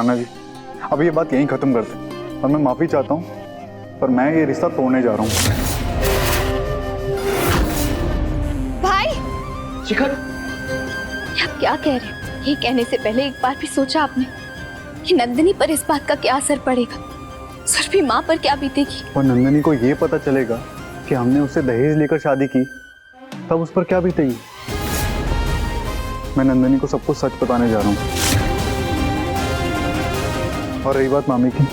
नाना जी, अब ये बात यहीं खत्म करते हैं और मैं माफी चाहता हूँ, पर मैं ये रिश्ता तोड़ने जा रहा हूँ। भाई शिखर, आप क्या कह रहे हो? ये कहने से पहले एक बार भी सोचा आपने कि नंदिनी पर इस बात का क्या असर पड़ेगा? सुरभि माँ पर क्या बीतेगी? और नंदिनी को ये पता चलेगा कि हमने उससे दहेज लेकर शादी की, तब उस पर क्या बीतेगी? मैं नंदिनी को सब कुछ सच बताने जा रहा हूँ। और रही बात मामी की,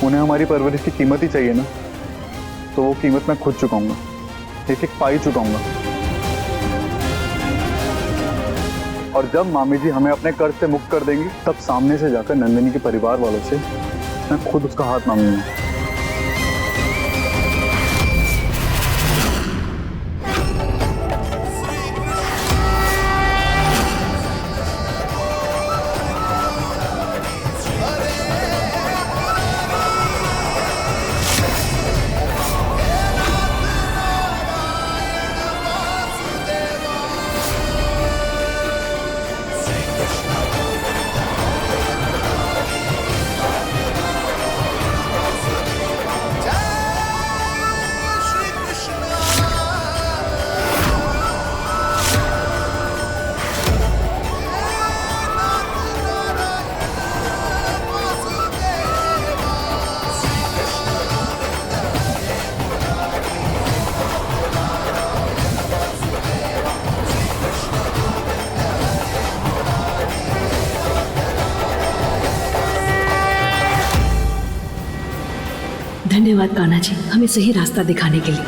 उन्हें हमारी परवरिश की कीमत ही चाहिए ना, तो वो कीमत मैं खुद चुकाऊंगा, एक एक पाई चुकाऊंगा। और जब मामी जी हमें अपने कर्ज से मुक्त कर देंगी, तब सामने से जाकर नंदिनी के परिवार वालों से मैं खुद उसका हाथ मांगूंगा। धन्यवाद कान्हा जी, हमें सही रास्ता दिखाने के लिए।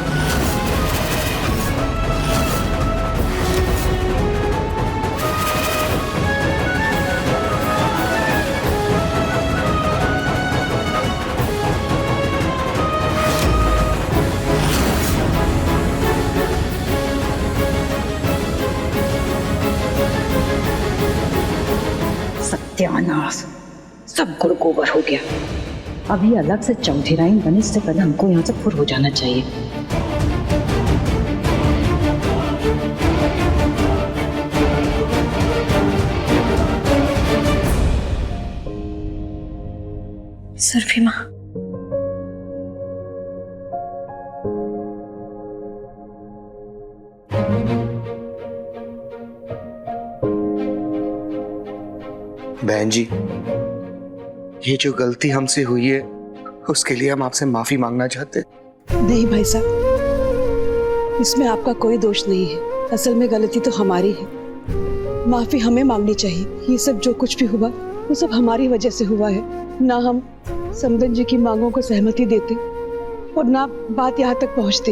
सत्यानाश, सब गुड़ गोबर हो गया। अभी अलग से चौधराइन बने से पहले हमको यहाँ से फुर हो जाना चाहिए। सुरभि माँ, बहन जी, ये जो गलती हमसे हुई है उसके लिए हम आपसे माफी मांगना चाहते हैं। नहीं भाई साहब, इसमें आपका कोई दोष नहीं है। असल में गलती तो हमारी है, माफी हमें मांगनी चाहिए। ये सब जो कुछ भी हुआ वो सब हमारी वजह से हुआ है। ना हम समदन जी की मांगों को सहमति देते और ना बात यहाँ तक पहुँचती।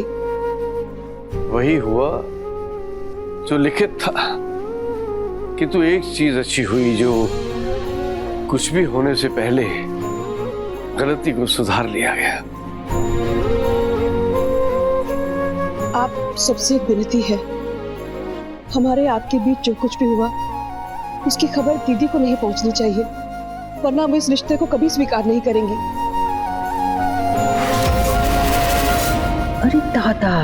वही हुआ जो लिखित था, किंतु एक चीज अच्छी हुई, जो कुछ भी होने से पहले गलती को सुधार लिया गया। आप सबसे एक विनती है, हमारे आपके बीच जो कुछ भी हुआ इसकी खबर दीदी को नहीं पहुंचनी चाहिए, वरना हम इस रिश्ते को कभी स्वीकार नहीं करेंगे। अरे दादा,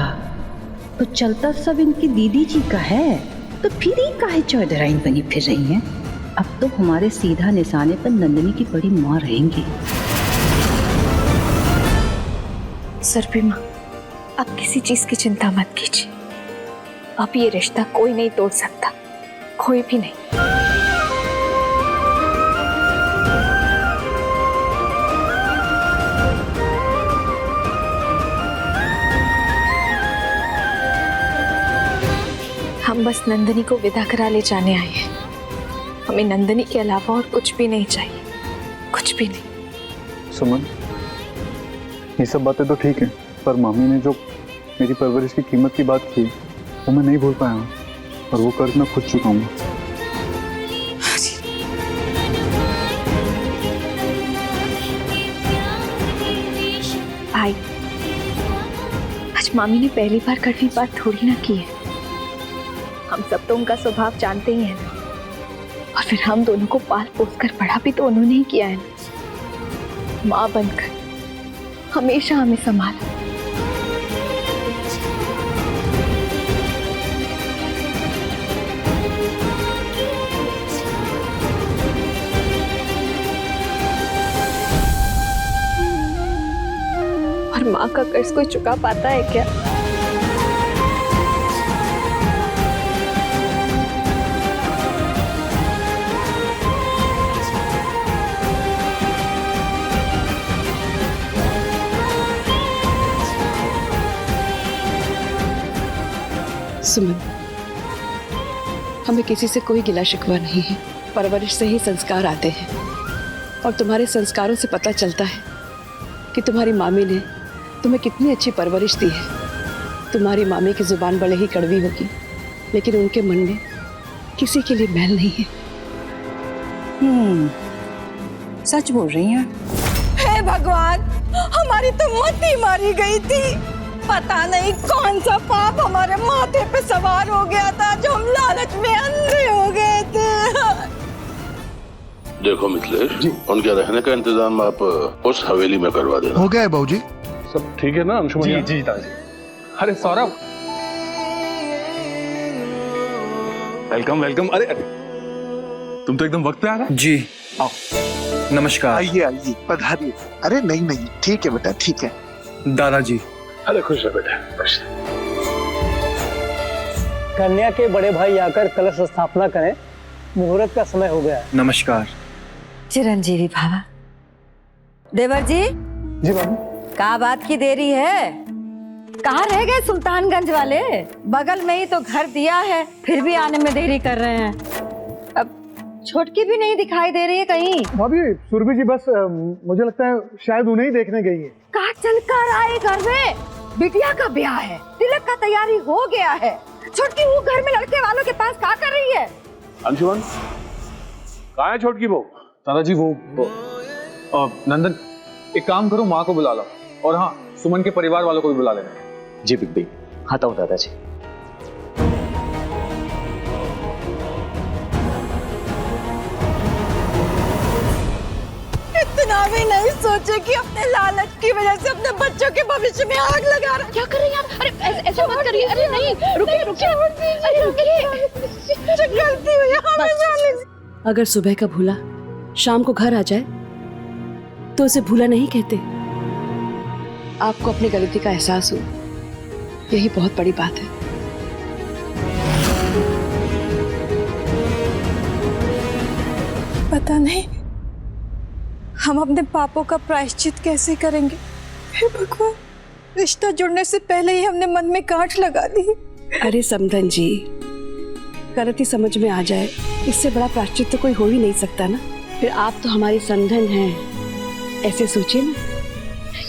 तो चलता सब इनकी दीदी जी का है, तो फिर ही काहे चौधराइन बनी फिर रही हैं? अब तो हमारे सीधा निशाने पर नंदिनी की बड़ी मां रहेंगी। सुरभि माँ, आप किसी चीज की चिंता मत कीजिए। अब ये रिश्ता कोई नहीं तोड़ सकता, कोई भी नहीं। हम बस नंदिनी को विदा करा ले जाने आए हैं। हमें नंदिनी के अलावा और कुछ भी नहीं चाहिए, कुछ भी नहीं। सुमन, ये सब बातें तो ठीक है, पर मामी ने जो मेरी परवरिश की कीमत की बात की वो मैं नहीं भूल पाया हूँ, और वो कर्ज मैं खुद चुकाऊंगा। भाई, आज मामी ने पहली बार कड़वी बात थोड़ी ना की है। हम सब तो उनका स्वभाव जानते ही हैं ना, और फिर हम दोनों को पाल पोस कर बड़ा भी तो उन्होंने ही किया है ना। माँ बनकर हमेशा हमें संभाला। पर माँ का कर्ज कोई चुका पाता है क्या? सुमन, हमें किसी से कोई गिला शिकवा नहीं है। परवरिश से ही संस्कार आते हैं और तुम्हारे संस्कारों से पता चलता है कि तुम्हारी मामी ने तुम्हें कितनी अच्छी परवरिश दी है। तुम्हारी मामी की जुबान भले ही कड़वी होगी, लेकिन उनके मन में किसी के लिए मैल नहीं है। सच बोल रही हैं। हे भगवान, हमारी तो मती मारी गई थी। पता नहीं कौन सा पाप हमारे माथे पे सवार हो गया था जो हम लालच में अंधे हो गए थे। देखो मिथिलेश, उनके रहने का इंतजाम आप उस हवेली में करवा देना। हो गया है बाबूजी। सब ठीक है ना अंशुमन? जी जी दादाजी। अरे सौरभ, वेलकम वेलकम। अरे तुम तो एकदम वक्त पे आ गए। जी आओ, नमस्कार। आइए आइए, पधारिए। अरे नहीं नहीं, ठीक है बेटा, ठीक है। दादाजी। अरे खुश है बेटा, खुश। कन्या के बड़े भाई आकर कलश स्थापना करें, मुहूर्त का समय हो गया है। नमस्कार। चिरंजीवी भावा। देवर जी। जी बाबू। क्या बात की देरी है? कहाँ रह गए सुल्तानगंज वाले? बगल में ही तो घर दिया है, फिर भी आने में देरी कर रहे हैं। अब छोटकी भी नहीं दिखाई दे रही है कहीं। भाभी, सुरभि जी बस मुझे लगता है शायद उन्हें ही देखने गई है। कहाँ चल कर आए घर में? बिटिया का ब्याह है, तिलक का तैयारी हो गया है। छोटकी वो घर में लड़के वालों के पास क्या कर रही है? अंशुमन, कहाँ है छोटकी बहू? दादाजी वो नंदन, एक काम करो, माँ को बुला लो और हाँ, सुमन के परिवार वालों को भी बुला लेना। जी बिग भाई, आता हूँ दादाजी। इतना भी नहीं सोचे कि अपने लालच की वजह से अपने बच्चों के भविष्य में आग लगा रहा। क्या कर रही हैं आप? अरे ऐसा मत करिए। अरे नहीं, रुकिए रुकिए, अरे रुकिए। गलती हुई हमें जाने। अगर सुबह का भूला शाम को घर आ जाए तो उसे भूला नहीं कहते। आपको अपनी गलती का एहसास हो, यही बहुत बड़ी बात है। पता नहीं हम अपने पापों का प्रायश्चित कैसे करेंगे। हे भगवान, रिश्ता जुड़ने से पहले ही हमने मन में गांठ लगा दी। अरे समधन जी, गलती समझ में आ जाए, इससे बड़ा प्रायश्चित तो कोई हो ही नहीं सकता ना। फिर आप तो हमारी समधन हैं, ऐसे सोचिए ना।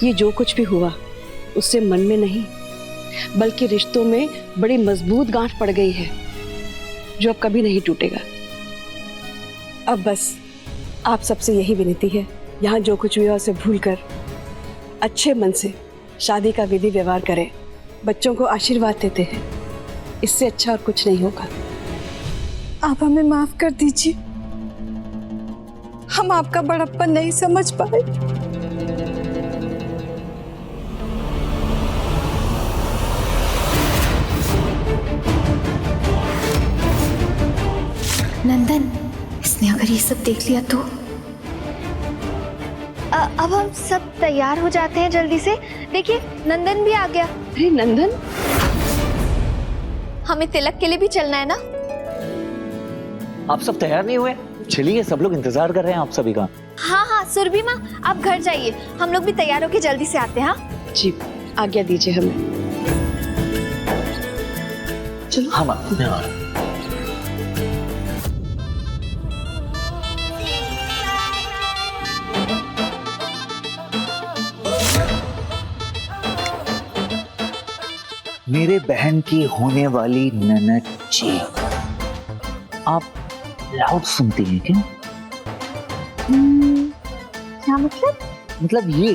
ये जो कुछ भी हुआ उससे मन में नहीं बल्कि रिश्तों में बड़ी मजबूत गांठ पड़ गई है, जो अब कभी नहीं टूटेगा। अब बस आप सबसे यही विनती है, यहाँ जो कुछ हुआ उसे भूलकर अच्छे मन से शादी का विधि व्यवहार करें, बच्चों को आशीर्वाद देते हैं। इससे अच्छा और कुछ नहीं होगा। आप हमें माफ कर दीजिए, हम आपका बड़प्पन नहीं समझ पाए। नंदन, इसने अगर ये सब देख लिया तो अब हम सब तैयार हो जाते हैं जल्दी से। देखिए नंदन भी आ गया। अरे नंदन, हमें तिलक के लिए भी चलना है ना? आप सब तैयार नहीं हुए? चलिए, सब लोग इंतजार कर रहे हैं आप सभी का। हाँ हाँ सुरभि माँ, आप घर जाइए, हम लोग भी तैयार होके जल्दी से आते हैं। हाँ जी, आज्ञा दीजिए हमें। चलो। हम मेरे बहन की होने वाली ननद जी, आप लाउड सुनती हैं क्या? क्या मतलब? मतलब ये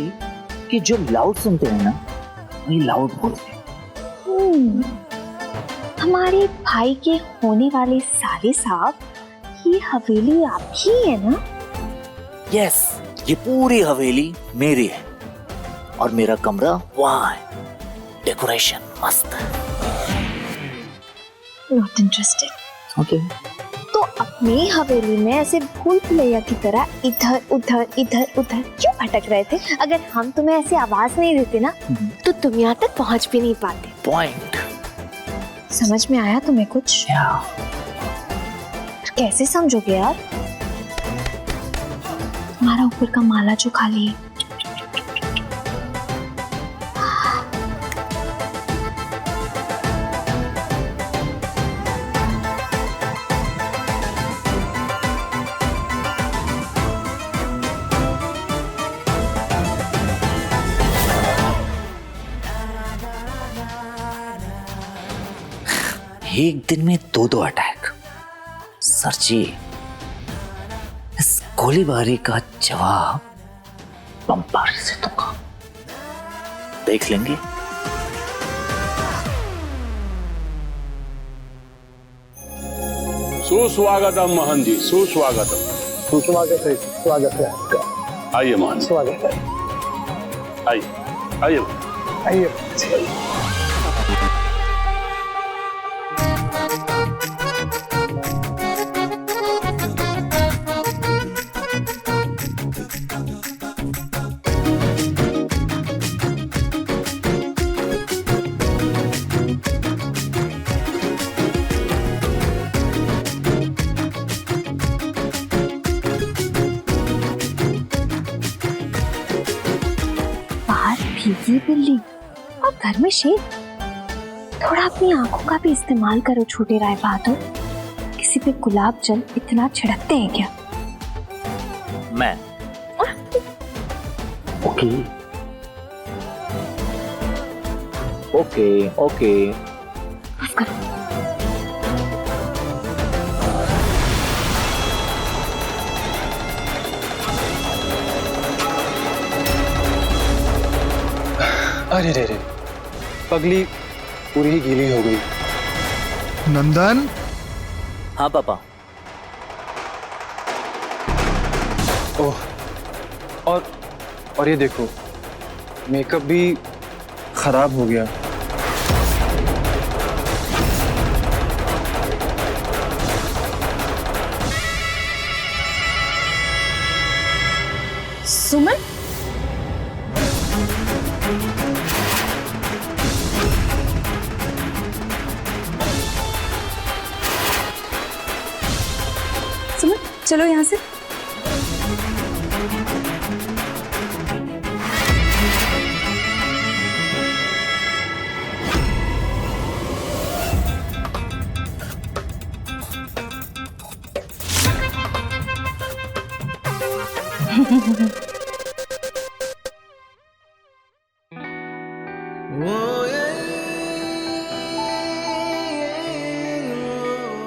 कि जो लाउड सुनते हैं ना, वही लाउड बोलते हैं। हमारे भाई के होने वाले साले साहब, ये हवेली आपकी है ना? यस, ये पूरी हवेली मेरी है और मेरा कमरा वहाँ है। डेकोरेशन मस्त है। Not interested. ओके। तो अब मैं हवेली में ऐसे भूल भुलैया की तरह इधर उधर क्यों भटक रहे थे? अगर हम तुम्हें ऐसी आवाज नहीं देते ना तो तुम यहाँ तक पहुँच भी नहीं पाते। पॉइंट समझ में आया तुम्हें कुछ? कैसे समझोगे यार? तुम्हारा ऊपर का माला जो खाली है। एक दिन में 2 अटैक। सर जी, इस गोलीबारी का जवाब बमबारी से दूंगा, देख लेंगे। सुस्वागतम महन जी, सुस्वागतम। स्वागत है, स्वागत है आपका। आइए महन, स्वागत है, आइए आइए। आइए। भीगी बिल्ली और घर में शेर। थोड़ा अपनी आंखों का भी इस्तेमाल करो छोटे राय बहादुर। किसी पे गुलाब जल इतना छिड़कते हैं क्या? मैं ओके ओके ओके। अरे रे रे, पगली पूरी ही गीली हो गई। नंदन, हाँ पापा। ओह, और ये देखो, मेकअप भी खराब हो गया। सुमन, चलो यहाँ से।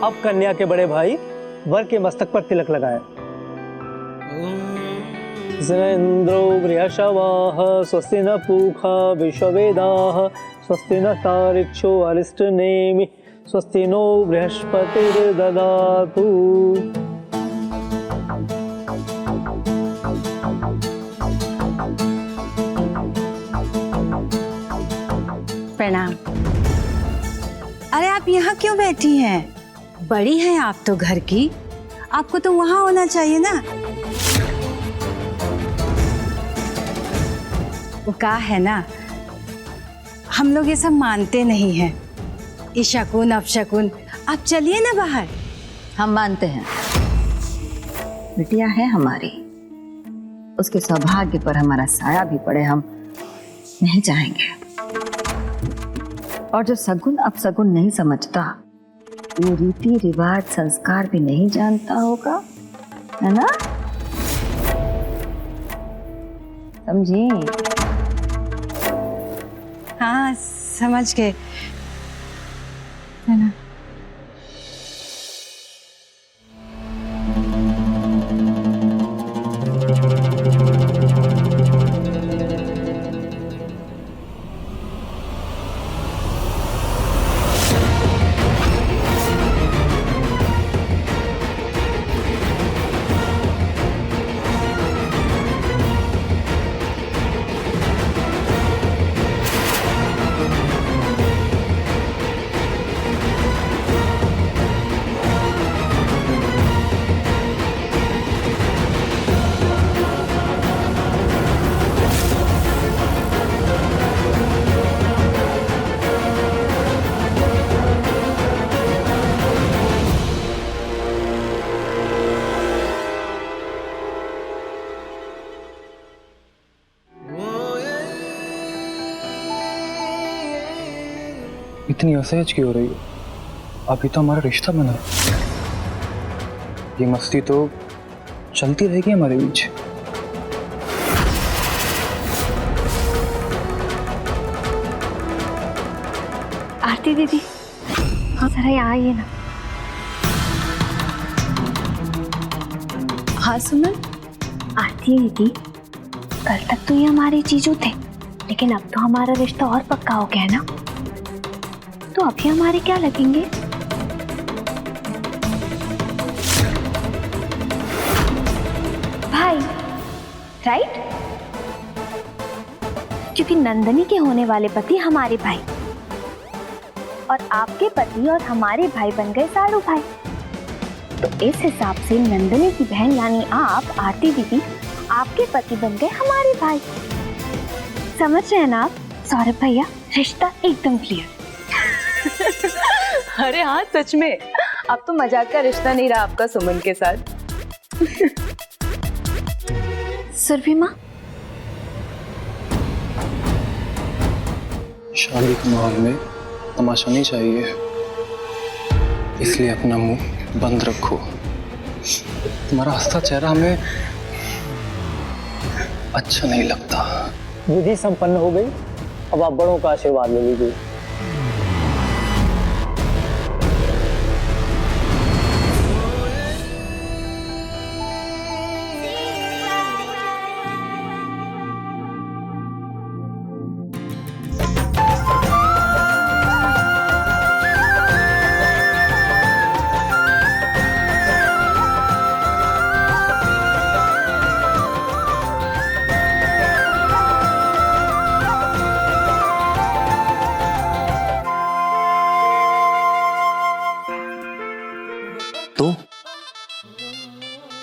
अब कन्या के बड़े भाई वर के मस्तक पर तिलक लगाए। इंद्रो बृहस्पतिः स्वस्ति न पूषा विश्ववेदाः स्वस्ति न तारिक्षो अरिष्टनेमि स्वस्ति नो बृहस्पतिर्ददातु। प्रणाम। अरे आप यहाँ क्यों बैठी हैं? बड़ी हैं आप तो घर की, आपको तो वहां होना चाहिए ना। वो कहा है ना, हम लोग ये सब मानते नहीं हैं, ये शकुन अपशकुन। आप चलिए ना बाहर। हम मानते हैं, बिटिया है हमारी, उसके सौभाग्य पर हमारा साया भी पड़े हम नहीं चाहेंगे। और जो सगुन अपसगुन नहीं समझता, ये रीति रिवाज संस्कार भी नहीं जानता होगा, है ना? समझी? हाँ समझ गए, है ना? इतनी असहज क्यों हो रही हो? अभी तो हमारा रिश्ता बना है। ये मस्ती तो चलती रहेगी हमारे बीच। आरती दीदी, हाँ जरा यहाँ आइए ना। हाँ सुमन। आरती दीदी, कल तक तो ये हमारे जीजू थे, लेकिन अब तो हमारा रिश्ता और पक्का हो गया है ना, तो अभी हमारे क्या लगेंगे? भाई, राइट? क्योंकि नंदनी के होने वाले पति हमारे भाई, और आपके पति और हमारे भाई बन गए साड़ू भाई। तो इस हिसाब से नंदनी की बहन यानी आप, आरती दीदी, आपके पति बन गए हमारे भाई। समझ रहे हैं ना आप? सौरभ भैया, रिश्ता एकदम क्लियर। अरे हाँ सच में, अब तो मजाक का रिश्ता नहीं रहा आपका सुमन के साथ। सुरभि माँ, शादी के माहौल में तमाशा नहीं चाहिए, इसलिए अपना मुंह बंद रखो। तुम्हारा हंसता चेहरा हमें अच्छा नहीं लगता। विधि संपन्न हो गई, अब आप बड़ों का आशीर्वाद ले लीजिए। तो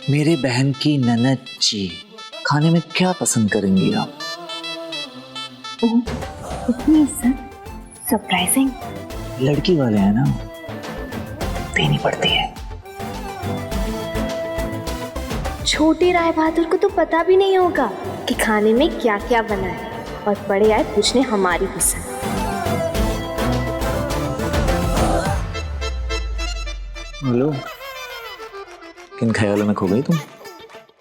मेरे बहन की ननद जी खाने में क्या पसंद करेंगी आप? इतनी सरप्राइजिंग। लड़की वाले हैं ना, देनी पड़ती है। छोटे राय बहादुर को तो पता भी नहीं होगा कि खाने में क्या क्या बना है, और बड़े आए पूछने हमारी पसंद। हेलो, किन ख्यालों में खो गई तुम?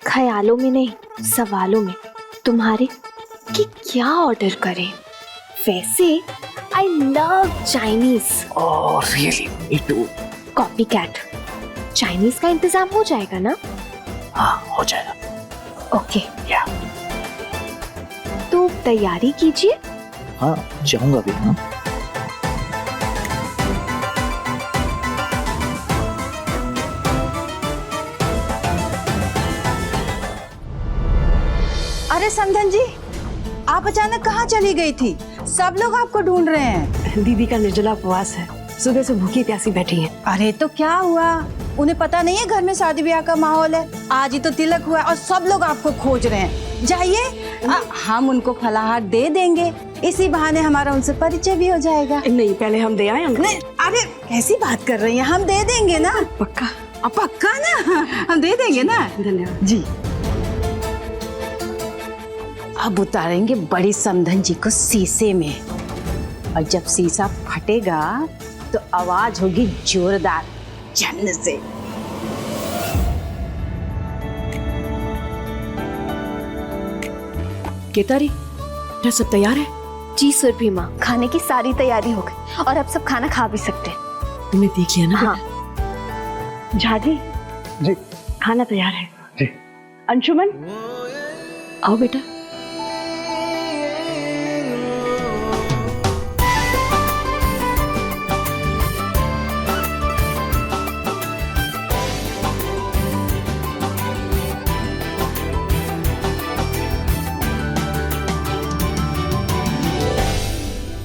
ख्यालों में नहीं, सवालों में तुम्हारे कि क्या ऑर्डर करें। वैसे I love Chinese. Oh really? Me too. Copy cat. Chinese का इंतजाम हो जाएगा ना? हाँ हो जाएगा। ओके। या तो तैयारी कीजिए। हाँ जाऊंगा भी। हाँ अरे समधन जी, आप अचानक कहाँ चली गई थी? सब लोग आपको ढूंढ रहे हैं। दीदी का निर्जला उपवास है, सुबह से भूखी प्यासी बैठी है। अरे तो क्या हुआ? उन्हें पता नहीं है घर में शादी ब्याह का माहौल है? आज ही तो तिलक हुआ और सब लोग आपको खोज रहे हैं। जाइए, हम उनको फलाहार दे देंगे, इसी बहाने हमारा उनसे परिचय भी हो जाएगा। नहीं, पहले हम दे आए। नहीं, अरे कैसी बात कर रही हैं? हम दे देंगे ना। पक्का? पक्का ना, हम दे देंगे ना। धन्यवाद जी। अब उतारेंगे बड़ी समधन जी को शीशे में, और जब शीशा फटेगा तो आवाज होगी जोरदार, जन्नत से। केतारी, क्या सब तैयार है? जी सुरभि माँ, खाने की सारी तैयारी हो गई और अब सब खाना खा भी सकते हैं। तुमने देख लिया ना? हाँ। झाजी जी खाना तैयार है। जी। अंशुमन आओ बेटा।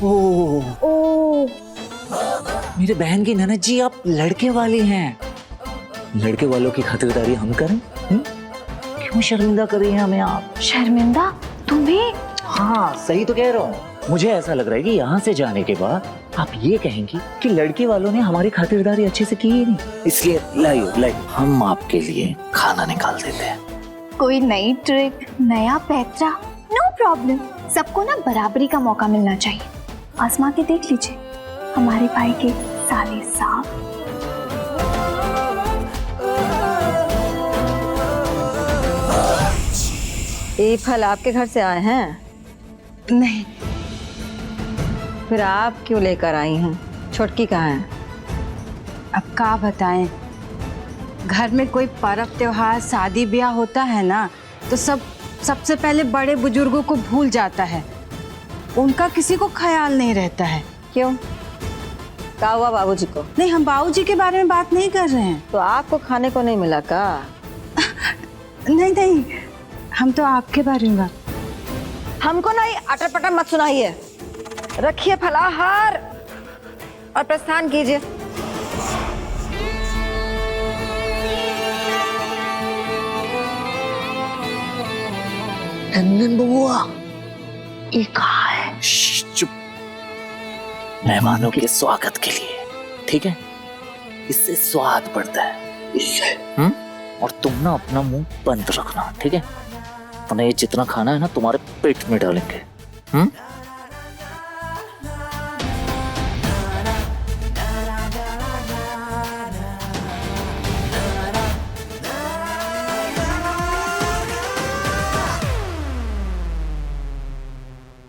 ओ, मेरे बहन की ननद जी, आप लड़के वाली हैं। लड़के वालों की खातिरदारी हम करें? क्यों शर्मिंदा कर रही हैं हमें आप? शर्मिंदा? तुम्हें? हाँ सही तो कह रहा हूँ। मुझे ऐसा लग रहा है कि यहाँ से जाने के बाद आप ये कहेंगी कि लड़के वालों ने हमारी खातिरदारी अच्छे से की ही नहीं, इसलिए लाइए हम आपके लिए खाना निकाल देते हैं। कोई नई ट्रिक, नया पैतरा? No problem. सबको ना बराबरी का मौका मिलना चाहिए। आजमा के देख लीजिए। हमारे भाई के साले साहब। ये फल आपके घर से आए हैं? नहीं, फिर आप क्यों लेकर आई हैं? छोटकी कहाँ है? अब का बताएं, घर में कोई पर्व त्योहार शादी ब्याह होता है ना, तो सबसे पहले बड़े बुजुर्गों को भूल जाता है, उनका किसी को ख्याल नहीं रहता है। क्यों? क्या हुआ बाबूजी को? नहीं, हम बाबूजी के बारे में बात नहीं कर रहे हैं। तो आपको खाने को नहीं मिला का? नहीं, हम तो आपके बारे में बात। हमको नहीं अटर पटर मत सुनाइए, रखिए फलाहार और प्रस्थान कीजिए। नंदन बबुआ, ये कहाँ है? चुप। मेहमानों के स्वागत के लिए, ठीक है? इससे स्वाद बढ़ता है, इससे। और तुम ना अपना मुंह बंद रखना, ठीक है? वरना ये जितना खाना है ना तुम्हारे पेट में डालेंगे।